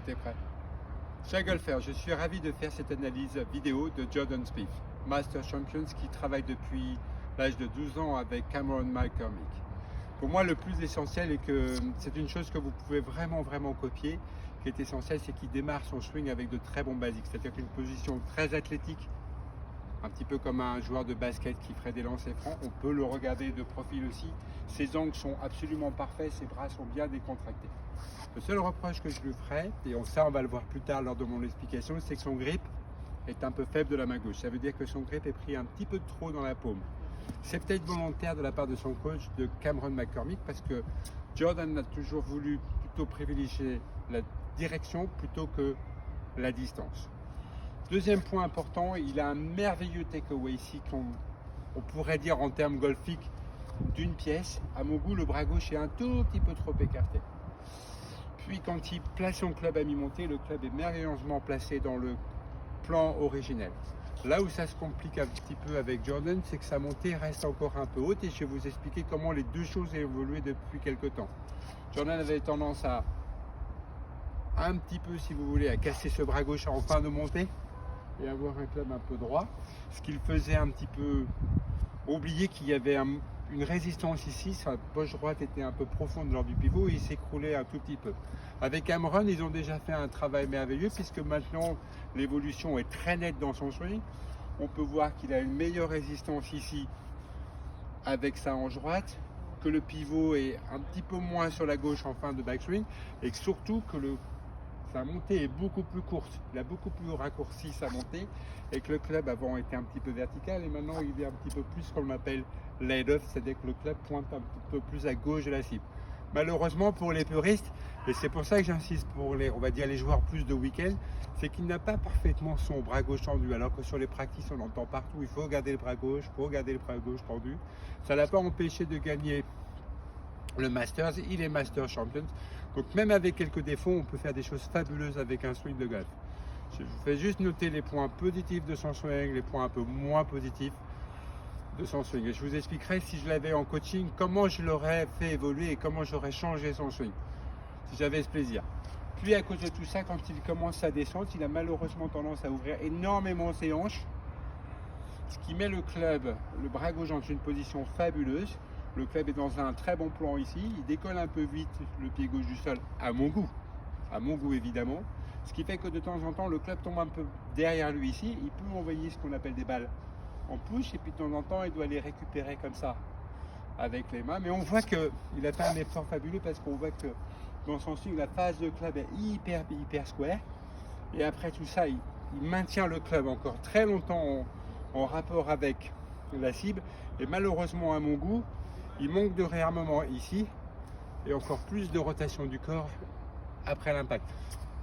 T'es prêt? Chers golfeurs, je suis ravi de faire cette analyse vidéo de Jordan Spieth, Master Champions qui travaille depuis l'âge de 12 ans avec Cameron McCormick. Pour moi, le plus essentiel est que c'est une chose que vous pouvez vraiment copier, qui est essentielle, c'est qu'il démarre son swing avec de très bons basiques, c'est-à-dire qu'une position très athlétique, un petit peu comme un joueur de basket qui ferait des lancers francs. On peut le regarder de profil aussi. Ses angles sont absolument parfaits, ses bras sont bien décontractés. Le seul reproche que je lui ferai, et ça on va le voir plus tard lors de mon explication, c'est que son grip est un peu faible de la main gauche. Ça veut dire que son grip est pris un petit peu trop dans la paume. C'est peut-être volontaire de la part de son coach, de Cameron McCormick, parce que Jordan a toujours voulu plutôt privilégier la direction plutôt que la distance. Deuxième point important, il a un merveilleux takeaway ici qu'on pourrait dire en termes golfiques d'une pièce. À mon goût, le bras gauche est un tout petit peu trop écarté. Puis quand il place son club à mi-montée, le club est merveilleusement placé dans le plan originel. Là où ça se complique un petit peu avec Jordan, c'est que sa montée reste encore un peu haute et je vais vous expliquer comment les deux choses ont évolué depuis quelques temps. Jordan avait tendance à un petit peu, si vous voulez, à casser ce bras gauche en fin de montée et avoir un club un peu droit, ce qui le faisait un petit peu oublier qu'il y avait une résistance ici. Sa poche droite était un peu profonde lors du pivot et il s'écroulait un tout petit peu. Avec Cameron, ils ont déjà fait un travail merveilleux puisque maintenant l'évolution est très nette dans son swing. On peut voir qu'il a une meilleure résistance ici avec sa hanche droite, que le pivot est un petit peu moins sur la gauche en fin de backswing et que surtout que sa montée est beaucoup plus courte. Il a beaucoup plus raccourci sa montée et que le club avant était un petit peu vertical et maintenant il est un petit peu plus ce qu'on appelle laid off, c'est-à-dire que le club pointe un petit peu plus à gauche de la cible. Malheureusement pour les puristes, et c'est pour ça que j'insiste pour on va dire les joueurs plus de week-end, c'est qu'il n'a pas parfaitement son bras gauche tendu, alors que sur les practices on entend partout, il faut regarder le bras gauche, tendu. Ça l'a pas empêché de gagner le Masters, il est Master Champions. Donc même avec quelques défauts, on peut faire des choses fabuleuses avec un swing de golf. Je vous fais juste noter les points positifs de son swing, les points un peu moins positifs de son swing. Et je vous expliquerai si je l'avais en coaching, comment je l'aurais fait évoluer et comment j'aurais changé son swing, si j'avais ce plaisir. Puis à cause de tout ça, quand il commence à descendre, il a malheureusement tendance à ouvrir énormément ses hanches, ce qui met le club, le bras gauche dans une position fabuleuse. Le club est dans un très bon plan ici, il décolle un peu vite le pied gauche du sol, à mon goût évidemment, ce qui fait que de temps en temps le club tombe un peu derrière lui ici, il peut envoyer ce qu'on appelle des balles en push et puis de temps en temps il doit les récupérer comme ça avec les mains, mais on voit qu'il a fait un effort fabuleux parce qu'on voit que dans son swing la phase de club est hyper square et après tout ça il maintient le club encore très longtemps en rapport avec la cible et malheureusement à mon goût il manque de réarmement ici et encore plus de rotation du corps après l'impact.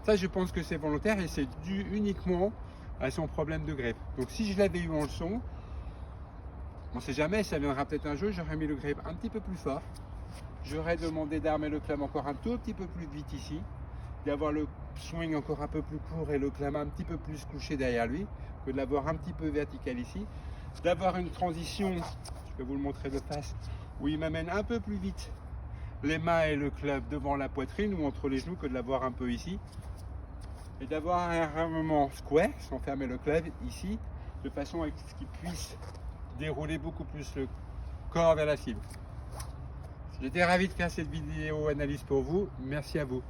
Ça, je pense que c'est volontaire et c'est dû uniquement à son problème de grip. Donc si je l'avais eu en leçon, on ne sait jamais, ça viendra peut-être un jour, j'aurais mis le grip un petit peu plus fort. J'aurais demandé d'armer le club encore un tout petit peu plus vite ici, d'avoir le swing encore un peu plus court et le club un petit peu plus couché derrière lui, que de l'avoir un petit peu vertical ici, d'avoir une transition, je vais vous le montrer de face, où il m'amène un peu plus vite les mains et le club devant la poitrine ou entre les genoux que de l'avoir un peu ici. Et d'avoir un rarmement square, sans fermer le club ici, de façon à ce qu'il puisse dérouler beaucoup plus le corps vers la cible. J'étais ravi de faire cette vidéo analyse pour vous. Merci à vous.